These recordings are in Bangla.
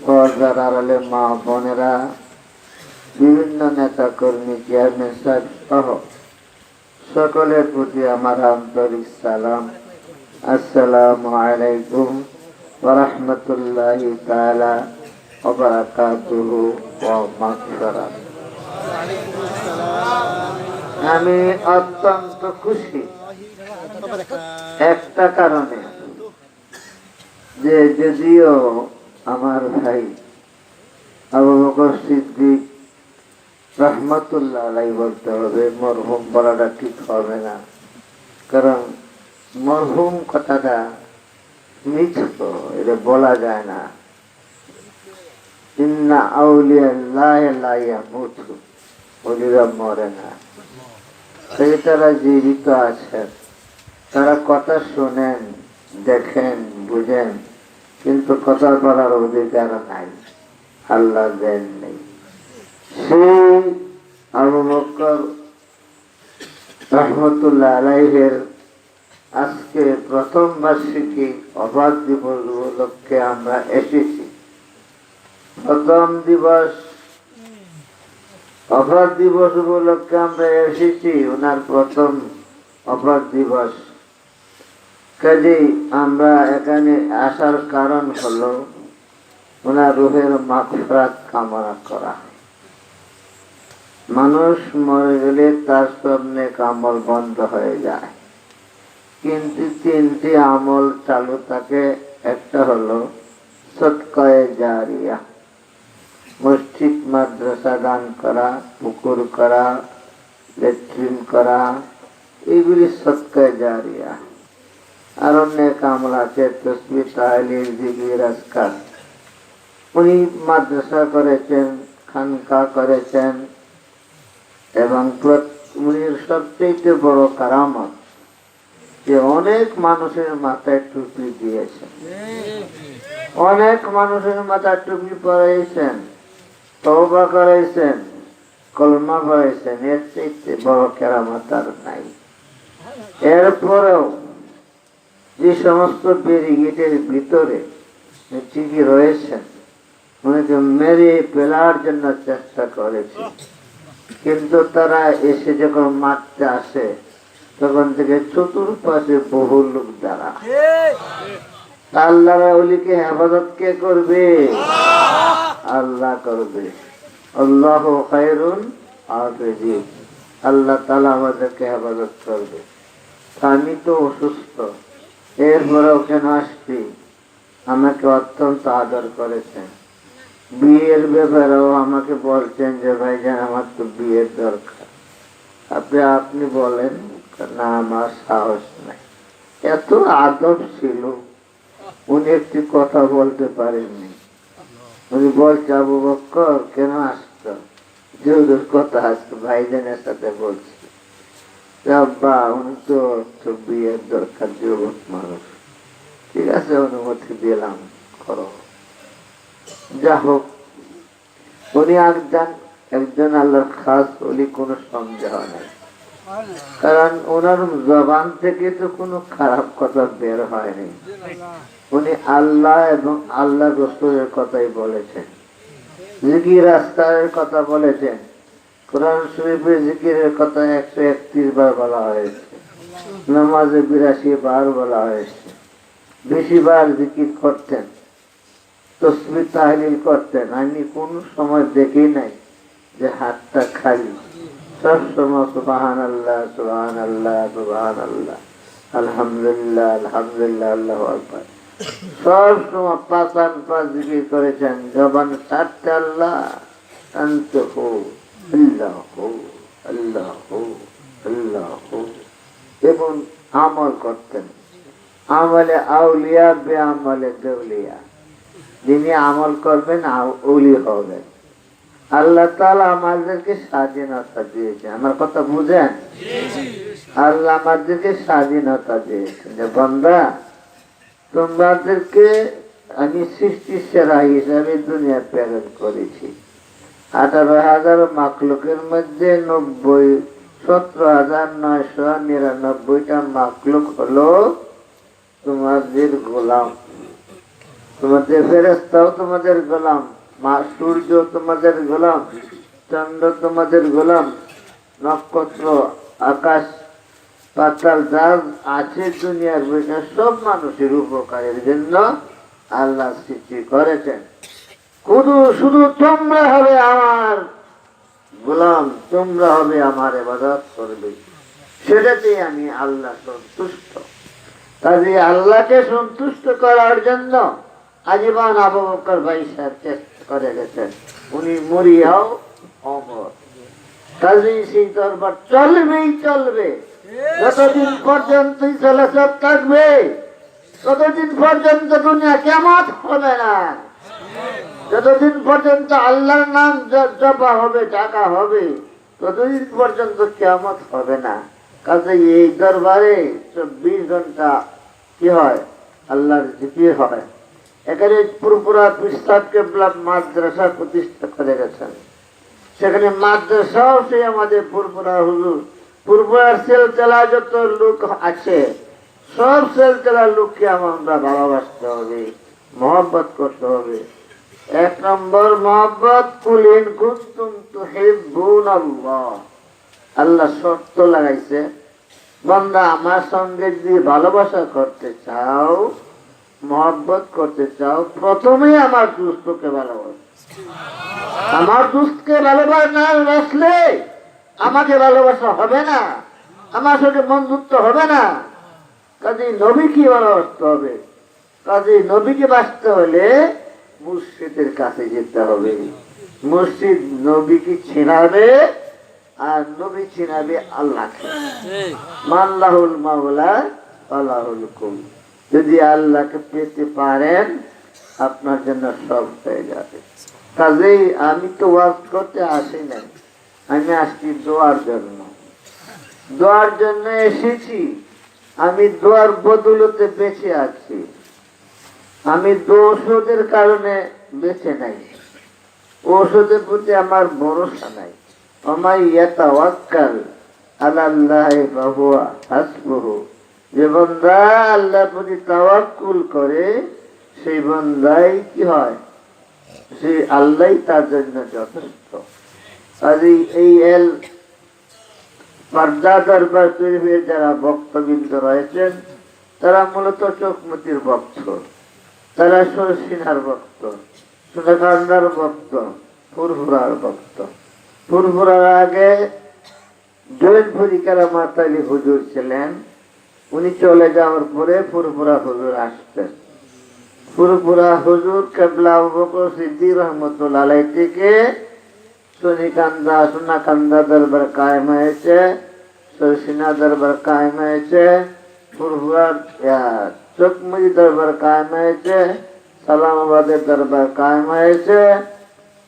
পর্দার আড়ালে মা বোনেরা, বিভিন্ন নেতা কর্মী, চেয়ারম্যান সাহেব সহ সকলের প্রতি আমার আন্তরিক সালাম। আসসালামু আলাইকুম ওয়া রাহমাতুল্লাহি তাআলা ওয়া বারাকাতুহু ওয়া মাগফিরাত। আমি অত্যন্ত খুশি একটা কারণে, যে যদিও আমার ভাই আবু বকর সিদ্দিক রহমতুল্লাহ আলাইহি বলতে হবে, মরহুম বলাটা ঠিক হবে না, কারণ মরহুম কথাটা মিথ্য, এটা বলা যায় না। ইন্না আউলিয়াল্লাহি লা ইয়ামুতু, ওলিরা মরে না। সেই তারা জীবিত আছেন, তারা কথা শোনেন, দেখেন, বুঝেন, কিন্তু কথা বলার অধিকার নাই, আল্লাহ দেন নেই। সেই আবু বকর রহমতুল্লাহ আলাইহির আজকে প্রথম বার্ষিকী অবাধ দিবস উপলক্ষে আমরা এসেছি। প্রথম দিবস অবাধ দিবস উপলক্ষে আমরা এসেছি, ওনার প্রথম অবাধ দিবস। কাজেই আমরা এখানে আসার কারণ হলো ওনার রুহের মাগফিরাত কামনা করা। মানুষ মরে গেলে তার সব নেক আমল বন্ধ হয়ে যায়, কিন্তু তিনটি আমল চালু থাকে। একটা হলো সদকায়ে জারিয়া, মসজিদ মাদ্রাসা দান করা, পুকুর করা, ল্যাট্রিন করা, এগুলি সদকায়ে জারিয়া। আর নেক আমল আছে তাসবিহ, তাহলিল, জিকির, আজকার। উনি মাদ্রাসা করেছেন, খানকা করেছেন, এবং উনির সবচেয়ে বড় কারামত যে অনেক মানুষের মাথায় টুপি দিয়েছেন, অনেক মানুষের মাথায় টুপি পরাইছেন, তওবা করাইছেন, কলমা পড়াইছেন। এর চাইতে বড় কেরামত আর নাই। এরপরেও যে সমস্ত ব্যারিকেডের ভিতরে ঠিকই রয়েছেন, উনিকে মেরে ফেলার জন্য চেষ্টা করেছে, কিন্তু তারা এসে যখন মারতে আসে তখন থেকে চতুর্পাশে বহু লোক দ্বারা। আল্লাহর ওলিকে হেফাজত কে করবে? আল্লাহ করবে। আল্লাহু খায়রুল হাফিজিন, আল্লাহ তাআলা আমাদেরকে হেফাজত করবে। আমি তো অসুস্থ, এরপরেও কেন আসছি? আমাকে অত্যন্ত আদর করেছেন। বিয়ের ব্যাপারেও আমাকে বলছেন যে ভাইজান আমার তো বিয়ের দরকার, আপনি বলেন। না, আমার সাহস নাই। এত আদব ছিল, উনি একটি কথা বলতে পারেননি। উনি বলছে, আবু বকর কেন আসতো? যেহেতু কথা আসতো ভাইজানের সাথে বলছি, আব্বা উনি তো বিয়ের দরকার, যুবক মানুষ। ঠিক আছে, অনুমতি দিলাম, করো। যা হোক, উনি একজন আল্লাহর খাস ওলি, কোনো সন্দেহ নেই। কারণ ওনার জবান থেকে তো কোনো খারাপ কথা বের হয়নি। উনি আল্লাহ এবং আল্লাহ রাসূলের কথাই বলেছেন, জিকির আজকারের কথা বলেছেন। কোরআন শরীফে জিকিরের কথা 131 বার বলা হয়েছে, নামাজে 82 বার বলা হয়েছে। বেশিবার জিকির করতেন, তাসবিহ তাহলিল করতেন। আমি কোন সময় দেখি নাই যে হাতটা খালি। সব সময় সুবহানাল্লাহ, সুবহানাল্লাহ, সুবহানাল্লাহ, আলহামদুলিল্লাহ, আলহামদুলিল্লাহ, আল্লাহু আকবার। সব সময় পাঁচ জিকির করেছেন। জবান ছাড়তে আল্লাহ, আনতাহু আল্লাহু আল্লাহু আল্লাহু। এবং আমল করতেন, আমলে আউলিয়া বে আমলে দেউলিয়া। যিনি আমল করবেন ওলি হবেন। আল্লাহ তাআলা আমাদেরকে স্বাধীনতা দিয়েছেন। আমার কথা বুঝেন? আল্লাহ আমাদেরকে স্বাধীনতা দিয়েছেন যে বান্দা, তোমাদেরকে আমি সৃষ্টির সেরা হিসাবে দুনিয়া প্রেরণ করেছি। 18,000 মাখলুকের মধ্যে 17,999টা মাখলুক হলো তোমাদের গোলাম। তোমাদের ফেরেশতাও তোমাদের গোলাম, মা সূর্য তোমাদের গোলাম, চন্দ্র তোমাদের গোলাম, নক্ষত্র, আকাশ পাতাল যা আছে দুনিয়ার বিষয় সব মানুষের উপকারের জন্য আল্লাহ সৃষ্টি করেছেন। শুধু শুধু তোমরা হবে আমার গোলাম, তোমরা হবে আমার ইবাদত করবে, সেটাতেই আমি আল্লাহ সন্তুষ্ট। কাজে আল্লাহকে সন্তুষ্ট করার জন্য আজীবন আবু বকর ভাই সাহেব চেষ্টা করে গেছেন, উনি মরিয়াও অমর। কাজে সেই দরবার চলবেই চলবে, যতদিন পর্যন্ত চলাচল থাকবে ততদিন পর্যন্ত দুনিয়া কিয়ামত হবে না। যতদিন পর্যন্ত আল্লাহর নাম জপা হবে, ডাকা হবে, ততদিন পর্যন্ত কিয়ামত হবে না। কাজে এই দরবারে 24 ঘন্টা কি হয়, আল্লাহর জিকির হয়। এখানে পুরপুরা পিস্তাব কেবলা মাদ্রাসা প্রতিষ্ঠা করে গেছেন, সেখানে মাদ্রাসাও সে আমাদের পুরপুরা হুজুর। পুরপুরার সেলচেলা যত লোক আছে সব সেলচেলার লোককে আমরা ভালোবাসতে হবে, মহব্বত করতে হবে। 1 নম্বর মহব্বত, কুল ইন কুনতুম তুহিব্বুনাল্লাহ। আল্লাহ শর্ত লাগাইছে, বান্দা আমার সঙ্গে যদি ভালোবাসা করতে চাও, মহব্বত করতে চাও, প্রথমেই আমার দুস্থকে ভালোবাসো। আমার দুস্থকে ভালোবাসা না বাসলে আমাকে ভালোবাসা হবে না, আমার সঙ্গে বন্ধুত্ব হবে না। কাজে নবীকে ভালোবাসতে হবে। কাজে নবীকে বাঁচতে হলে মুর্শিদের কাছে যেতে হবে। মুর্শিদ নবীকে ছিনাবে আর নবী ছিনাবে আল্লাহকে। মাল্লাহুল মাওলা আল্লাহুল কুল। যদি আল্লাহকে পেতে পারেন আপনার জন্য সব হয়ে যাবে। কাজেই আমি তো ওয়াজ করতে আসি নাই, আমি আসছি দোয়ার জন্য। দোয়ার জন্য এসেছি। আমি দোয়ার বদৌলতে বেঁচে আছি। আমি ওষুধের কারণে বেঁচে নাই, ওষুধের প্রতি আমার ভরসা নাই। আমায় ইয়াতাওয়াক্কাল আলাল্লাহি ফাহুয়া হাসবুহু। যে বান্দা আল্লাহর প্রতি তাওয়াক্কুল করে সেই বান্দাই কি হয়, সেই আল্লাহই তার জন্য যথেষ্ট। আর এই পর্দা দরবার শরীফের যারা ভক্তবৃন্দ রয়েছেন তারা মূলত চকমতির ভক্ত, তারা সরসিনার ভক্ত, সোনাকান্দার ভক্ত, ফুরফুরার ভক্ত। ফুরফুরার আগে জৈনপুরি কারামাত আলী হুজুর ছিলেন, উনি চলে যাওয়ার পরে ফুরফুরা হুজুর আসতেন। ফুরফুরা হুজুর কেবলা আবু বকর সিদ্দিক রহমতুল্লাহ আলাইহি থেকে সোনাকান্দা দরবার কায়েম হয়েছে, সরসিনা দরবার কায়েম হয়েছে, ফুরফুরার চকমুজি দরবার কায়েম হয়েছে, সালামাবাদের দরবার কায়েম হয়েছে,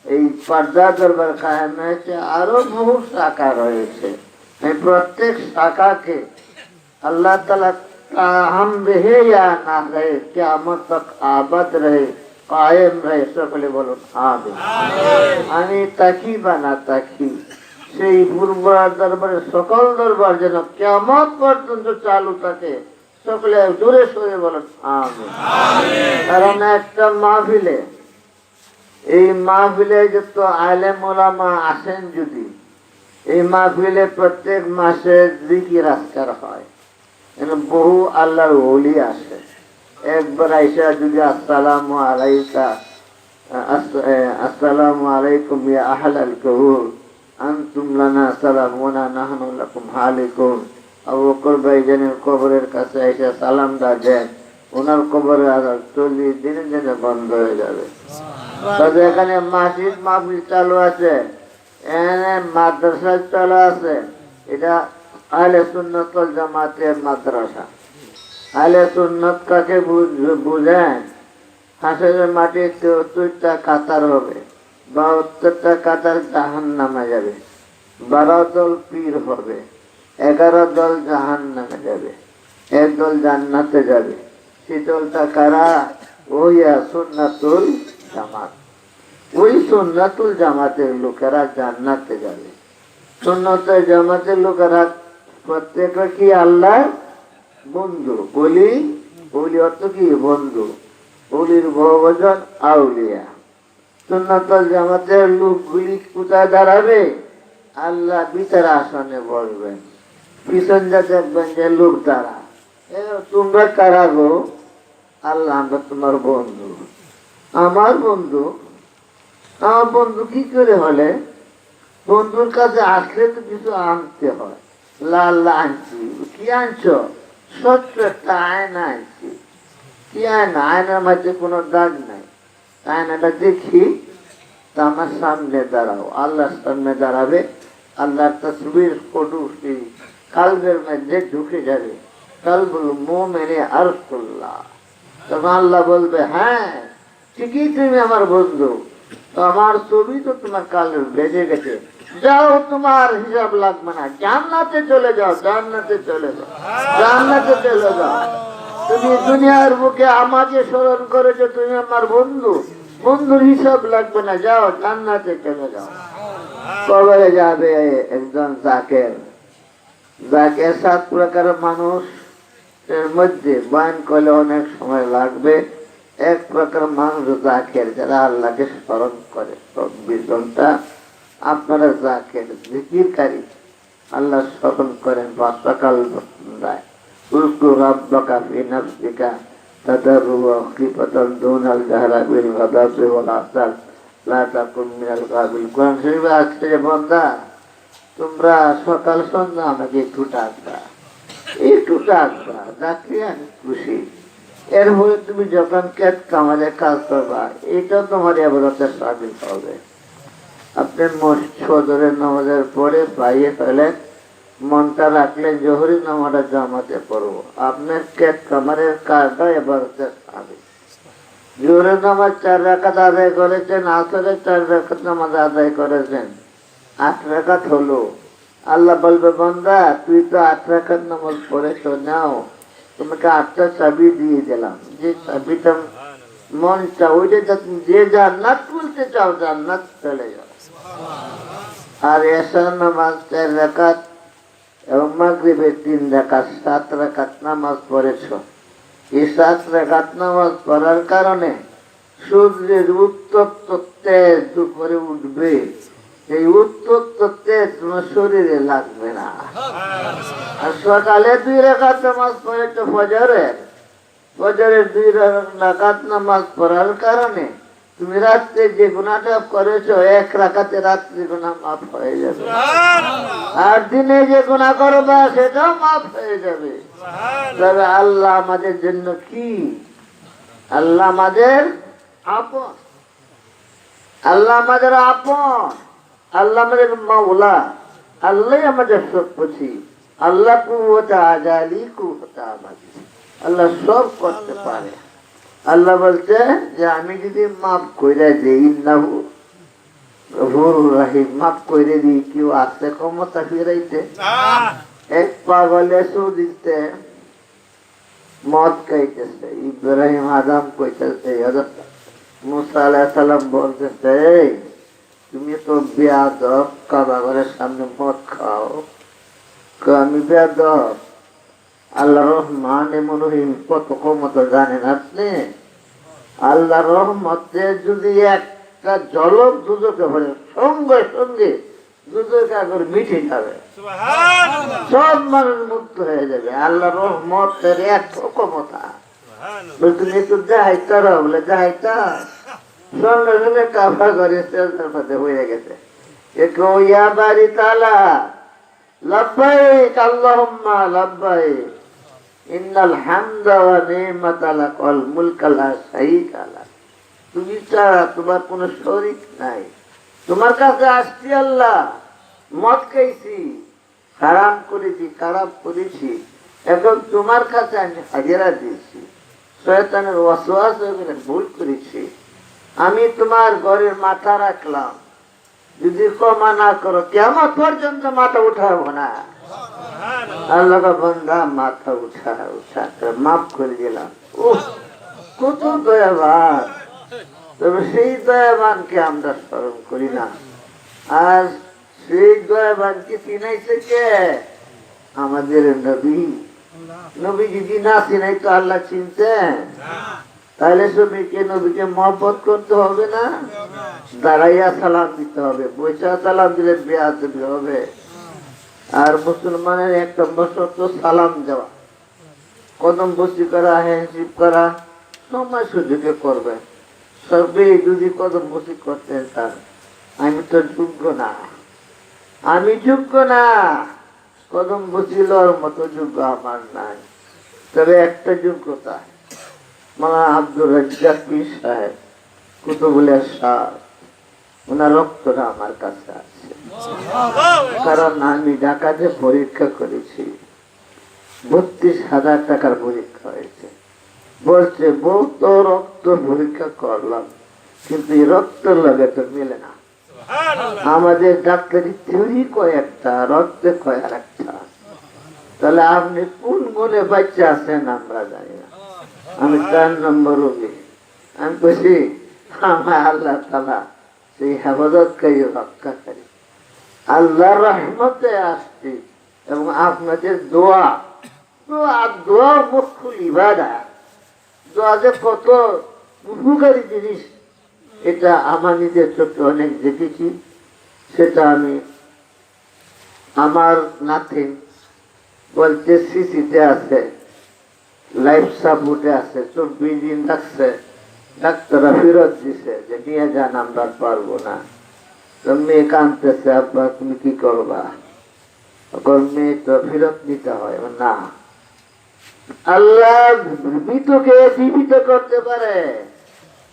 এই পর্দা দরবার কায়েম হয়েছে, আরো বহু শাখা রয়েছে। এই প্রত্যেক শাখাকে আল্লাহ তাআলা हम रहे या ना रहे, कियामत तक आबाद रहे, कायम रहे, সকলে বলুন আমিন। আমি তাকি বা না তাকি সেই ফুরফুরার দরবারের সকল দরবার যেন কিয়ামত পর্যন্ত চালু থাকে, সকলে জোরে সোরে বলুন আমিন। কারণ একটা মাহফিলে, এই মাহফিলে যত আলেম ওলামা আসেন, যদি এই মাহফিলে প্রত্যেক মাসে জিকির আজকার হয়, বহু আল্লাহর ওলি আসে। একবার আইসা যদি আসসালামু আলাইকা, আসসালামু আলাইকুম ইয়া আহলাল কবুর, আনতুম লানা সালামুনা নাহনু লাকুম হালিকুন। আবু বকর ভাইজানের কবরের কাছে আইসা সালামটা দেন, ওনার কবরে 40 দিনের জন্য বন্ধ হয়ে যাবে। তবে এখানে মসজিদ মাহফিল চালু আছে, মাদ্রাসা চালু আছে। এটা আহলে সুন্নাত ওয়াল জামাতের মাদ্রাসা। আহলে সুন্নাত কাকে বুঝেন? হাসরের মাঠে 73টা কাতার হবে, 72টা কাতার জাহান্নামে যাবে, 12 দল পীর হবে, 11 দল জাহান্নামে যাবে, 1 দল জান্নাতে যাবে। সেই দলটা কারা? ওইয়া সুন্নাতুল জামাত। ওই সুন্নাতুল জামাতের লোকেরা জান্নাতে যাবে। সুন্নাতুল জামাতের লোকেরা প্রত্যেকটা কি আল্লাহ বন্ধু। বলি অর্থ কি? বন্ধু। উলির বহুবচন আউলিয়া। সুন্নাতুল জামাতের লোকগুলি কোথায় দাঁড়াবে? আল্লাহ বিচার আসনে বলবেন, পিছন যা দেখবেন যে লোক দাঁড়া। তোমরা কারা গো? আল্লাহ, আমরা তোমার বন্ধু। আমার বন্ধু? আমার বন্ধু কি করে হলে? বন্ধুর কাছে আসলে তো কিছু আনতে হয়। লাল আনছি। কি আনছ? ছোট্ট একটা আয়না আনছি। কি আয়না? আয়নার মাঝে কোনো দাগ নাই। আয়নাটা দেখি, তা আমার সামনে দাঁড়াও। আল্লাহর সামনে দাঁড়াবে, আল্লাহর তসবির ফটো কালবের মধ্যে ঢুকে যাবে। কালবুল মুমিনি আরফুল্লাহ। তখন আল্লাহ বলবে, হ্যাঁ ঠিকই, তুমি আমার বন্ধু। তো আমার ছবি তো তোমার কালে বেজে গেছে। যাও, তোমার হিসাব লাগবে না, জান্নাতে চলে যাও, জান্নাতে চলে যাও, জান্নাতে চলে যাও। তুমি দুনিয়ার বুকে আমাকে স্মরণ করেছো, তুমি আমার বন্ধু, বন্ধুর হিসাব লাগবে না, যাও জান্নাতে চলে যাও। কবরে যাবে একজন জাকের। জাকের 7 প্রকার মানুষ এর মধ্যে বয়ান করলে অনেক সময় লাগবে। এক প্রকার মানুষ জাকের, যারা আল্লাহকে স্মরণ করে 24 ঘন্টা। আপনারা জাকের, জিকিরকারী, আল্লাহ স্মরণ করেন 5 সকাল দেয়। উযকুর রাব্বাকা ফি নাফসিকা তাদাররুআ খিফাতান দুনাল জাহরা বিল গাদাবি ওয়াল আসাল লা তাকুন মিনাল গাফিল। কোরআন শরীফে আছে, বান্দা তোমরা সকাল সন্ধ্যা আমাকে একটু ডাকবা, একটু ডাকবা, ডাকলে আমি খুশি। এরপরে তুমি যখন কেট কামালে কাজ করবা, এটা তোমার ইবাদতের সাবিল হবে। আপনি ফজরের নামাজের পরে বাইরে ফেলেন, মনটা রাখলেন জোহরি নামাজটা জামাতে পড়বো, আপনার কেট কামারের কাজটা ইবাদতের সাবিল। জোহরের নামাজ 4 রাকাত আদায় করেছেন, আসরের 4 রাকাত নামাজ আদায় করেছেন, 8 রাকাত হলো। আল্লাহ বলবে, বান্দা তুই তো 8 রাকাত নামাজ পড়েছ, নাও তোমাকে 8টা চাবি দিয়ে দিলাম। যে চাবিটা মন চাও, ওইটা যে জান্নাত খুলতে চাও, জান্নাত চলে যাও। আর এশার নামাজ 4 রাকাত এবং মাগরিবের 3 রাকাত, 7 রাকাত নামাজ পড়েছ। এই 7 রাকাত নামাজ পড়ার কারণে সূর্যের উত্তপ্ত তেজ দুপুরে উঠবে। এই উত্তপ্ত তেজ তোমার শরীরে লাগবে না। আর সকালে 2 রাকাত নামাজ পড়েছ ফজরের, ফজরের 2 রাকাত নামাজ পড়ার কারণে তুমি রাত্রে যে গুনাহটা করেছো 1 রাকাতে রাত্রি গুনাহ মাফ হয়ে যাবে। আর দিনে যে গুনাহ করবা সেটাও মাফ হয়ে যাবে। তবে আল্লাহ আমাদের জন্য কি? আল্লাহ আমাদের আপন, আল্লাহ আমাদের আপন, আল্লাহ আমাদের মাওলা, আল্লাহ আমাদের সবকিছু। আল্লাহ কুওয়াতা আজালি কুওয়াতা আমাদি, আল্লাহ সব করতে পারে। আল্লাহ বলছে যে আমি যদি মাফ করে দিই, ইন্নাহু গফুরুর রহিম, মাফ করে দিই, কেউ আছে ক্ষমতা ফিরাইতে? এক পাগলে সুদিতে মদ খাইতেছে, ইব্রাহিম আদম কইতেছে, মুসা আলাইহিস সালাম বলতেছে, তুমি তো বেয়াদব, কাবা ঘরের সামনে মদ খাও। আমি বেয়াদব? আল্লাহ রহমান এমন রহিম, কত ক্ষমতা জানেন আপনি? আল্লাহ রহমতে যদি একটা জলক দুজকে পড়ে, সঙ্গে সঙ্গে দুজকে করে মিঠে যাবে, সব মানুষ মুক্ত হয়ে যাবে। আল্লাহ রহমতের এত ক্ষমতা। তুমি একটু যাইতা বলে যাইতা, সঙ্গে সঙ্গে কাবা করে সেলটার মধ্যে হয়ে গেছে। একটু ইয়া বাড়ি তালা লাব্বাইক আল্লাহুম্মা লাব্বাইক ইন্নাল হামদা ওয়া নি'মাতা লাক ওয়াল মুলকা লা শারীকা লাক। তুমি ছাড়া তোমার কোনো শরীক নাই। তোমার কাছে আসছি আল্লাহ, মদ খাইছি, হারাম করেছি, খারাপ করেছি, এখন তোমার কাছে আমি হাজিরা দিয়েছি, শয়তানের ওয়াসওয়াস হয়ে ভুল করেছি, আমি তোমার ঘরের মাথা রাখলাম, যদি ক্ষমা না করো কিয়ামত পর্যন্ত মাথা উঠাবো না। আল্লাহ বান্দা মাথা উঠা মাফ করে দিলাম। কত দয়াবান! তবে সেই দয়াবানকে আমরা স্মরণ করি না। আর সেই দয়াবানকে চিনাইছে কে? আমাদের নবী। নবী যদি না চিনাই তো আল্লাহ চিনতেন? তাহলে শ্রমিককে নবীকে মহব্বত করতে হবে না? দাঁড়াইয়া সালাম দিতে হবে, বৈশা সালাম দিলে বেয়াদবি হবে। আর মুসলমানের এক নম্বর শর্ত সালাম দেওয়া, কদম বসি করা, হ্যান্ডশিপ করা সময় সুযোগে করবে। সবে যদি কদম বসি করতেন তার আমি তো যোগ্য না, আমি যোগ্য না, কদম বসি লওয়ার মতো যোগ্য আমার নাই। তবে একটা যোগ্যতা, মাওলানা আব্দুর রাজ্জাক পীর সাহেব কুতুবুল্লাহ শাহ, ওনার রক্তটা আমার কাছে আছে। কারণ আমি ঢাকাতে পরীক্ষা করেছি, 32,000 টাকার পরীক্ষা হয়েছে। বলছে বহুত রক্ত পরীক্ষা করলাম, কিন্তু এই রক্তের লগে তো মিলে না। আমাদের ডাক্তারি থিওরি কয় একটা, রক্তে কয় আর একটা। তাহলে আপনি কোন গুণে বাচ্চা আছেন আমরা জানি না। আমি 4 নম্বর রোগী। আমি বলছি আমার আল্লাহ তাআলা সেই হেফাজতকারী, রক্ষাকারী, আল্লাহর রহমতে আসছি। এবং আপনাদের দোয়া, দোয়া মুখ্য ইবাদত। দোয়া যে কত উপকারী জিনিস, এটা আমার নিজের চোখে অনেক দেখেছি। সেটা আমি আমার নাতি বলতে সিসিতে আছে, লাইফ সাপোর্টে আছে, 24 দিন থাকছে, ডাক্তাররা ফেরত দিছে যে নিয়ে যান, আমরা পারবো না। তো মেয়ে কাঁদতেছে, আব্বা তুমি কি করবা? মেয়ে তো ফেরত নিতে হয় না। আল্লাহ মৃতকে জীবিত করতে পারে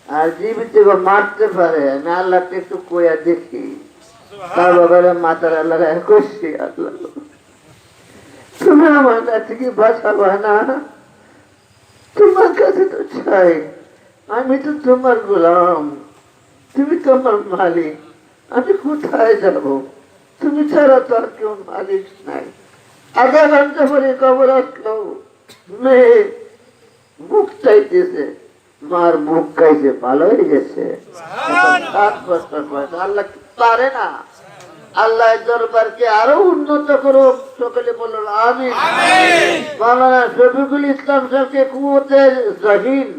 আর জীবিত মারতে পারে। আমি আল্লাহকে একটু কইয়া দেখি, তার বাবারে মাতার আল্লাহ করছি, আল্লাহ তুমি আমার কাছে কি বাঁচাবা না? তোমার কাছে তো চাই, আমি তো তোমার গোলাম, তুমি তো আমার মালিক, আমি কোথায় যাব? তুমি ছাড়া তো আর কেউ মালিক নাই। আধা ঘন্টা পরে খবর আসলো মেয়ে বুক চাইতেছে, মার বুক খাইছে, ভালো হয়ে গেছে। 7 বছর বয়স। আল্লাহ পারে না? আল্লাহ দরবারকে আরো উন্নত করুক, সকলে বলুন আমিন। মাওলানা শফিকুল ইসলাম সাহেবকে কুওয়াতে জাহিন,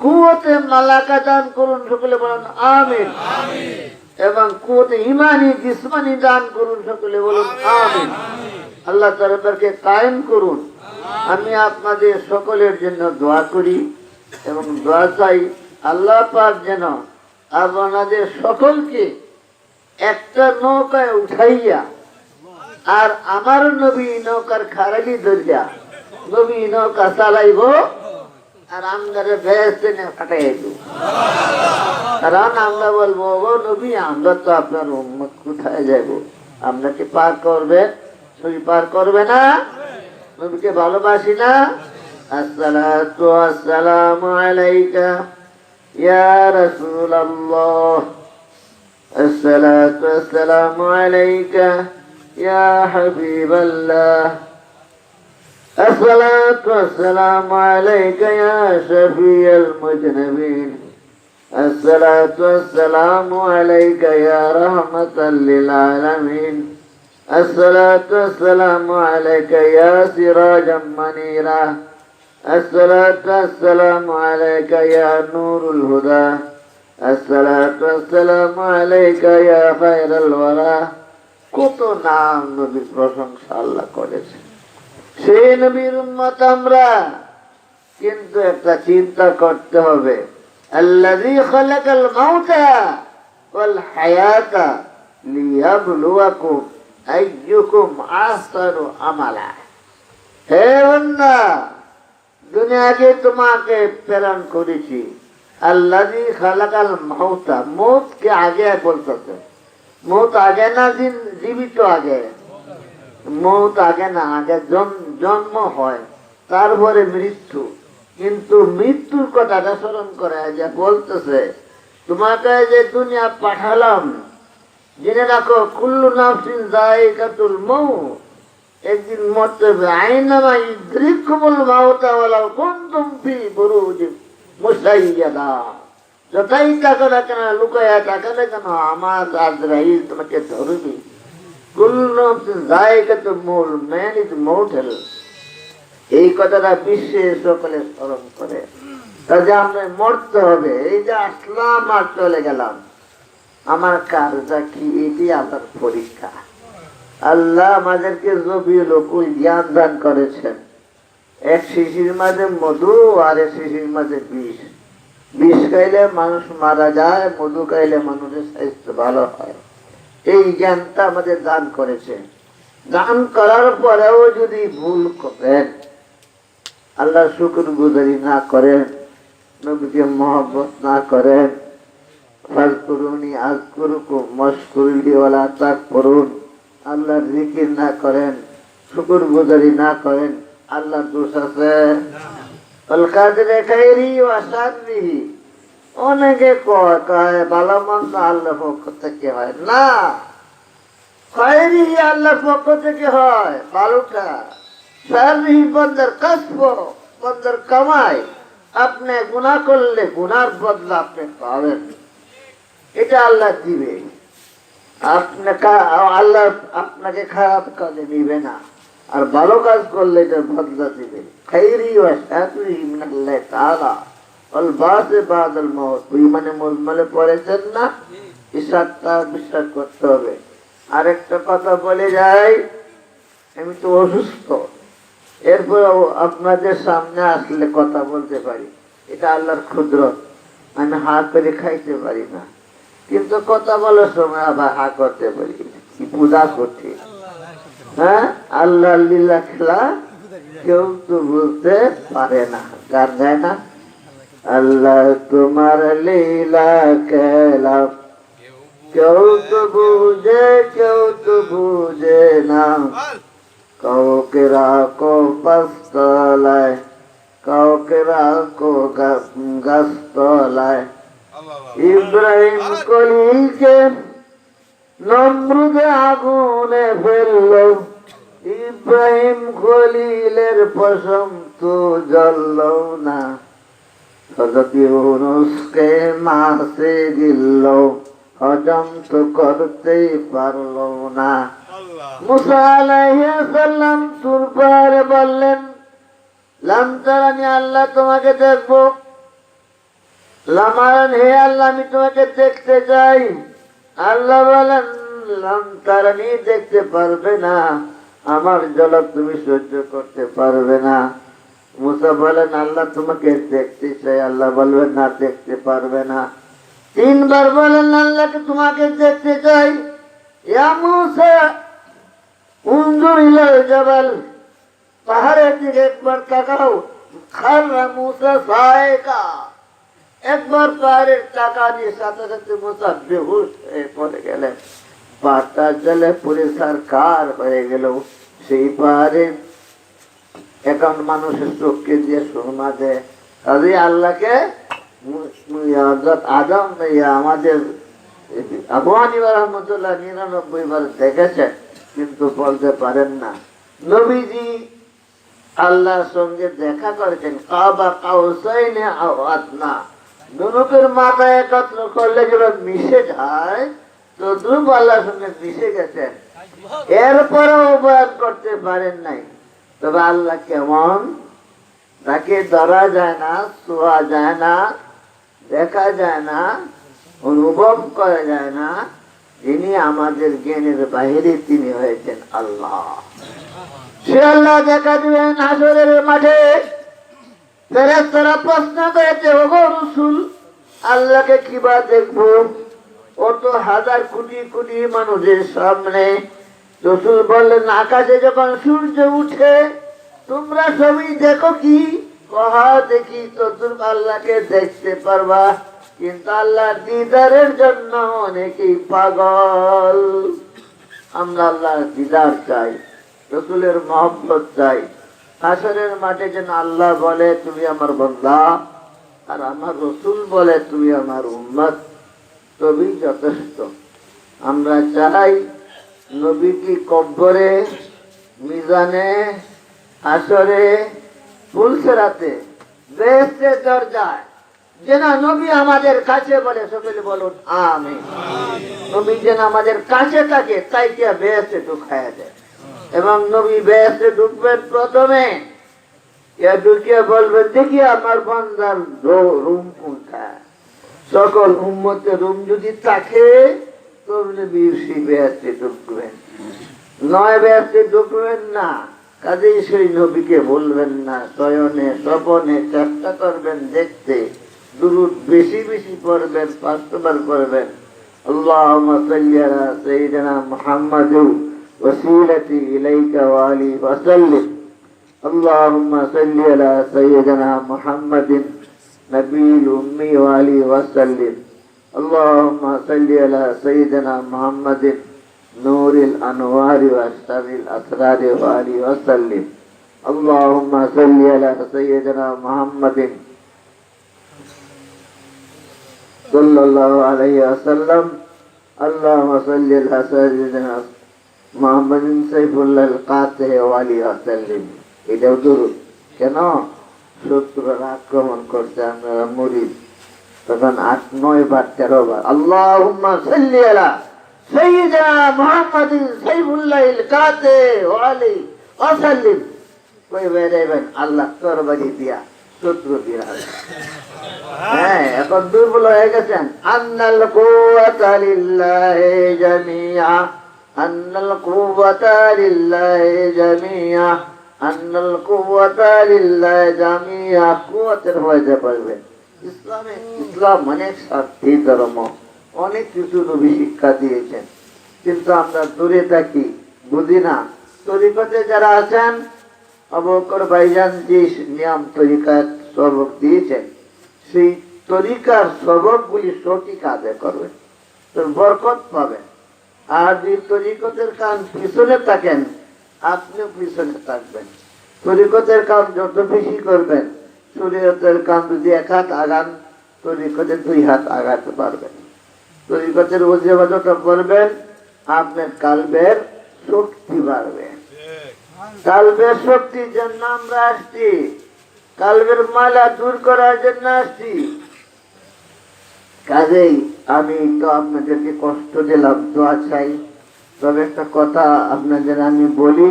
কুওয়াতে মালাকা দান করুন, সকলে বলুন আমিন। এবং কুওয়াতে ইমানি জিসমানি দান করুন, সকলে বলুন আমিন। আল্লাহ দরবারকে কায়েম করুন। আমি আপনাদের সকলের জন্য দোয়া করি এবং দোয়া চাই আল্লাহ পাক যেন আপনাদের সকলকে একটা নৌকায় উঠাইয়া, আর আমার নবী নৌকার খারালি ধরিয়া নবী নৌকা চালাইব, আর আমাদের বেহেশতে কাটাই দিব। কারণ আমরা বলবো, ও নবী, আমরা তো আপনার উম্মত, কোথায় যাব? আমরা কি পার করবে? নবী পার করবে না? নবীকে ভালোবাসি না? আসসালাতু ওয়াসসালামু আলাইকা ইয়া রাসূলুল্লাহ, আসসালাতু ওয়াসসালামু আলাইকা ইয়া হাবিবাল্লাহ, আসসালাতু ওয়াসসালামু আলাইকা ইয়া শাফিয়াল মুজনিবিন, আসসালাতু ওয়াসসালামু আলাইকা ইয়া রাহমাতাল লিল আলামিন, আসসালাতু ওয়াসসালামু আলাইকা ইয়া সিরাজাম মুনীরা, আসসালাতু ওয়াসসালামু আলাইকা ইয়া নূরুল হুদা, আসসালাতু ওয়াসসালামু আলাইকা ইয়া খায়রাল ওয়ারা। কত নাম নবীর প্রশংসা আল্লাহ করেছে। সেই নবীর উম্মত আমরা, কিন্তু একটা চিন্তা করতে হবে, আল্লাযী খালাকাল মাউতা ওয়াল হায়াতা লিয়াবলুয়াকুম আইয়ুকুম আহসানু আমালা। হে বান্দা, দুনিয়াকে তোমাকে প্রেরণ করেছি। আল্লাযী খালাকাল মাউতা, মৌতকে আগে বলতেছে। মৌত আগে না জীবিত আগে? মৌত আগে না, আগে জন্ম হয়, তারপরে মৃত্যু। কিন্তু মৃত্যুর কথাটা স্মরণ করে যে বলতেছে, তোমাকে যে দুনিয়া পাঠালাম, জেনে রাখো কুল্লু নাফসিন যায়িকাতুল মউত, একদিন মরতে হবে। আইনামা ইউদরিকুমুল মাউতা ওয়ালাউ কুনতুম ফি বুরুজিন মুশাইয়াদা। যতই থাকো না কেন, লুকায়া থাকো না কেন, আমার আজরাইল তোমাকে ধরবে। কুল্লু নাফসিন যায়িকাতুল মউত, ম্যান ইজ মর্টাল। এই কথাটা বিশ্বে সকলে স্মরণ করে। কাজে আমরা মরতে হবে। এই যে আসলাম আর চলে গেলাম, আমার কাজটা কি? এটি আল্লাহর পরীক্ষা। আল্লাহ আমাদেরকে জবিউল উকুল জ্ঞান দান করেছেন। এক শিশির মাঝে মধু আর এক শিশির মাঝে বিষ। বিষ খাইলে মানুষ মারা যায়, মধু খাইলে মানুষের স্বাস্থ্য ভালো হয়। এই জ্ঞানটা আমাদের দান করেছে। দান করার পরেও যদি ভুল করেন, আল্লাহ শুকর গুজারি না করেন, নবীকে মহব্বত না করেন, ফাজকুরুনি আযকুরুকুম ওয়াশকুরুলি ওয়ালা তাকফুরুন, আল্লাহর জিকির না করেন, শুকর গুজারি না করেন, আল্লাহর দোষ আছে? আল কাদিরে খাইরি ওয়া শাররিহি, অনেকে কয় ভালো মন্দ আল্লাহর পক্ষ থেকে হয় না। খাইরি আল্লাহর পক্ষ থেকে হয় ভালোটা, শাররিহি বান্দার কাসব, বান্দার কামাই। আপনি গুনাহ করলে গুনার বদলা আপনি পাবেন, এটা আল্লাহ দিবে। আল্লাহ আপনাকে খারাপ কাজে নিবে না, আর ভালো কাজ করলে এটা বদলা দিবে। খাইরি ওয়া শাররিহি মিনাল্লাহি তাআলা ওয়াল বাসি বাদাল মাউত। ঈমানে মুজমালে পড়েছেন না? ইশারটা বিশ্বাস করতে হবে। আরেকটা কথা বলে যাই, আমি তো অসুস্থ, এরপর আপনাদের সামনে আসলে কথা বলতে পারি, এটা আল্লাহর কুদরত। আমি হা করে খাইতে পারি না, কিন্তু কথা বলার সময় আবার হা করতে পারি। কি পূজা করছি, হ্যাঁ? আল্লাহ লীলা খেলা কেউ তো বুঝতে পারে না। গান গায় না, আল্লাহ তোমার লীলা খেলা কেউ তো বুঝে, কেউ তো বুঝে না। কাউকে রাখো পাঁচতলায়, কাউকে রাখো গাছতলায়। ইব্রাহিম খলিলকে নমরুদে আগুনে ফেললো, ইব্রাহিম খলিলের পশম তো জ্বললো না। হযরত ইউনূসকে মাছে গিললো, হজম তো করতেই পারলো না। মুসা আলাইহিস সালাম তুর পাহাড়ে বললেন, লাম তারানি, আল্লাহ তোমাকে দেখবো। লামারান, হে আল্লাহ আমি তোমাকে দেখতে চাই। আল্লাহ বলেন, লাম তারানি, দেখতে পারবে না, আমার ঝলক তুমি সহ্য করতে পারবে না। মুসা বলেন, আল্লাহ তোমাকে দেখতে চাই। আল্লাহ বলবেন না, দেখতে পারবে না। তিনবার বলেন, আল্লাহকে তোমাকে দেখতে চাই। ইয়া মুসা উনজুর ইলাল জাবাল, পাহাড়ের দিকে একবার তাকাও। খাররা মুসা সায়কা, একবার পাহাড়ের তাকানির সাথে সাথে মুসা বেহুশ হয়ে পড়ে গেলেন। পাহাড়টা জলে পুরে সরকার হয়ে গেল। সেই পাহাড়ে এখন মানুষের চোখকে দিয়ে সুরমা দেয়। কাজে আল্লাহকে আদম আমাদের আবু হানিফা রাহমাতুল্লাহ 99 বার দেখেছেন, কিন্তু বলতে পারেন না। নবীজি আল্লাহর সঙ্গে দেখা করেছেন, কাবা কাউসাইনে আও আদনা, দুনুকের মাথা একত্র করলে যেন মিশে যায়, তদ্রুপ আল্লাহর সঙ্গে মিশে গেছেন। এরপরেও বয়ান করতে পারেন নাই। তবে আল্লাহ কেমন, তাকে ধরা যায় না, ছোঁয়া যায় না, দেখা যায় না, অনুভব করা যায় না। যিনি আমাদের জ্ঞানের বাহিরে, তিনি হয়েছেন আল্লাহ। সে আল্লাহ দেখা দিবেন হাসরের মাঠে। ফেরেশতারা প্রশ্ন করেছে, ওগো রাসূল, আল্লাহকে কিবা দেখবো? অত হাজার কোটি কোটি মানুষের সামনে। রাসূল বললেন, আকাশে যখন সূর্য উঠে তোমরা সবই দেখো কি? কহা দেখি, তদ্রুপ আল্লাহকে দেখতে পারবা, কিন্তু আল্লাহর দিদারের জন্য অনেকেই পাগল। আমরা আল্লাহর দিদার চাই, রাসূলের মহব্বত চাই। হাসরের মাঠে যেন আল্লাহ বলে তুমি আমার বান্দা, আর আমার রাসূল বলে তুমি আমার উম্মত, তবেই যথেষ্ট। আমরা চাই নবীকে কবরে, মিজানে, হাসরে, ফুলসেরাতে, বেহেশতের দরজায় যেন নবী আমাদের কাছে বলে, সকলে বলুন আমিন। নবী যেন আমাদের কাছে থাকে, তাইকে বেহেশতে ঢুকায়া দেয়। এবং নবী বেহেশতে ঢুকবেন প্রথমে। ঢুকে বলবেন দেখি আমার বান্দার রুম কোনটা। সকল উম্মতের রুম যদি থাকে তবে 20 বেয়াতে ঢুকবেন, 9 বেয়াতে ঢুকবেন না। কাজেই সেই নবীকে বলবেন না, শয়নে স্বপনে চেষ্টা করবেন দেখতে, দুরূদ বেশি বেশি পড়বেন, 5 বার পড়বেন। আল্লাহুম্মা সাল্লি আলা সাইয়্যিদিনা মুহাম্মাদিন ওয়াসিলাতি ইলাইকা ওয়া আলিহি ওয়া সাল্লিম। আল্লাহুম্মা সাল্লি আলা সাইয়্যিদিনা মুহাম্মাদিন নবিয়্যিল উম্মি ওয়া আলিহি ওয়া সাল্লিম। আল্লাহুম্মা সাল্লি আলা সাইয়্যিদিনা মুহাম্মাদিন নূরিল আনওয়ারি ওয়া আশরাফিল আসরারি ওয়া আলিহি ওয়া সাল্লিম। আল্লাহুম্মা সাল্লি আলা সাইয়্যিদিনা মুহাম্মাদিন সাল্লাল্লাহু আলাইহি ওয়াসাল্লাম। আল্লাহুম্মা সাল্লি আলা সাইয়্যিদিনা মুহাম্মাদিন সাইফুল্লাহিল কাতিহ ওয়া আলিহি ওয়া সাল্লিম। এটাও দুরূদ। কেন? শত্রুরা আক্রমণ করছে, আমরা মুরিদ, তখন 8, 9 বার 13 বার আল্লাহুম্মা সাল্লি আলা সাইয়্যিদিনা মুহাম্মাদিন সাইফুল্লাহিল কাতিহ ওয়া আলিহি ওয়া সাল্লিম। কই বেরাইবেন আল্লাহ তরবারি দিয়া শত্রু দিয়া। হ্যাঁ, এখন দুর্বল হয়ে গেছেন। আন্নাল কুওয়াতা লিল্লাহি জামিআ, আন্নাল কুওয়াতা লিল্লাহি জামিআ, আন্নাল কুওয়াতা লিল্লাহি জামিআ। কুওয়াতের হয়ে পড়বেন। ইসলাম অনেক শান্তি ধর্ম, অনেক কিছু নবী শিক্ষা দিয়েছেন, কিন্তু আমরা দূরে থাকি, বুঝি না। তরিকতে যারা আছেন, আবু বকর ভাইজান যে নিয়ম তরিকার সবক দিয়েছেন, সেই তরিকার সবকগুলি সঠিক আদায় করবেন, তো বরকত পাবেন। আর যদি তরিকতের কাম পিছনে থাকেন, আপনিও পিছনে থাকবেন। তরিকতের কাম যত বেশি করবেন, শরীয়তের কাম যদি 1 হাত আগান, তরিকতের 2 হাত আগাতে পারবেন। তরিকতের ওজিফা যত করবেন, আপনার কালবের শক্তি বাড়বে। কালবের শক্তির জন্য আমরা আসছি, কালবের মালা দূর করার জন্য আসছি। কাজেই আমি তো আপনাদেরকে কষ্ট দিলাম, দোয়া চাই। তবে একটা কথা আপনাদের আমি বলি,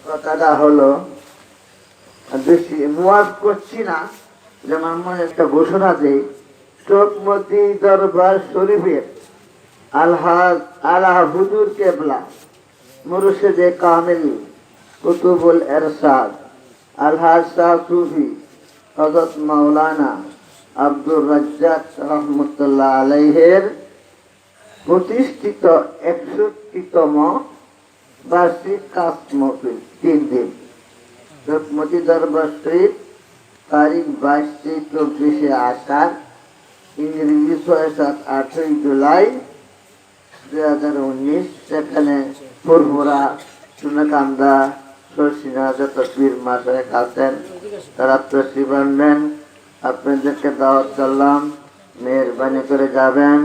কথাটা হলো, বেশি মুয়াজ করছি না, যেমন মনে একটা ঘোষণা দেই, চকমতি দরবার শরীফের আলহাজ আলা হুজুর কেবলা মুর্শিদে কামিল কুতুবুল এরশাদ আলহাজ শাহ সুফি হযরত মাওলানা আব্দুর রাজ্জাক রহমতুল্লাহ আলাইহের প্রতিষ্ঠিত 61তম বার্ষিক কাজ মহফিল 3 দিন। চকমতি দরবার শরীফ, তারিখ 22, 24 আষাঢ়, ইংরেজি 6-7-8 জুলাই 2019। সেখানে ফুরফুরা, চুনাকান্দা, শর্ষিনা যত পীর মাশায়েখ আছেন তারা তশরিফ আনবেন। আপনাদেরকে দাওয়াত করলাম, মেহরবানি করে যাবেন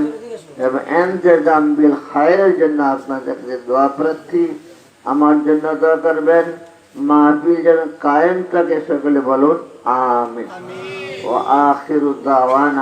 এবং ইনতেজাম বিল খায়রের জন্য আপনাদের দোয়া প্রার্থী, আমার জন্য দোয়া করবেন। মাহফিল যেন কায়েম থাকে, সকলে বলুন আমিন। ওয়া আখিরু দাওয়ানা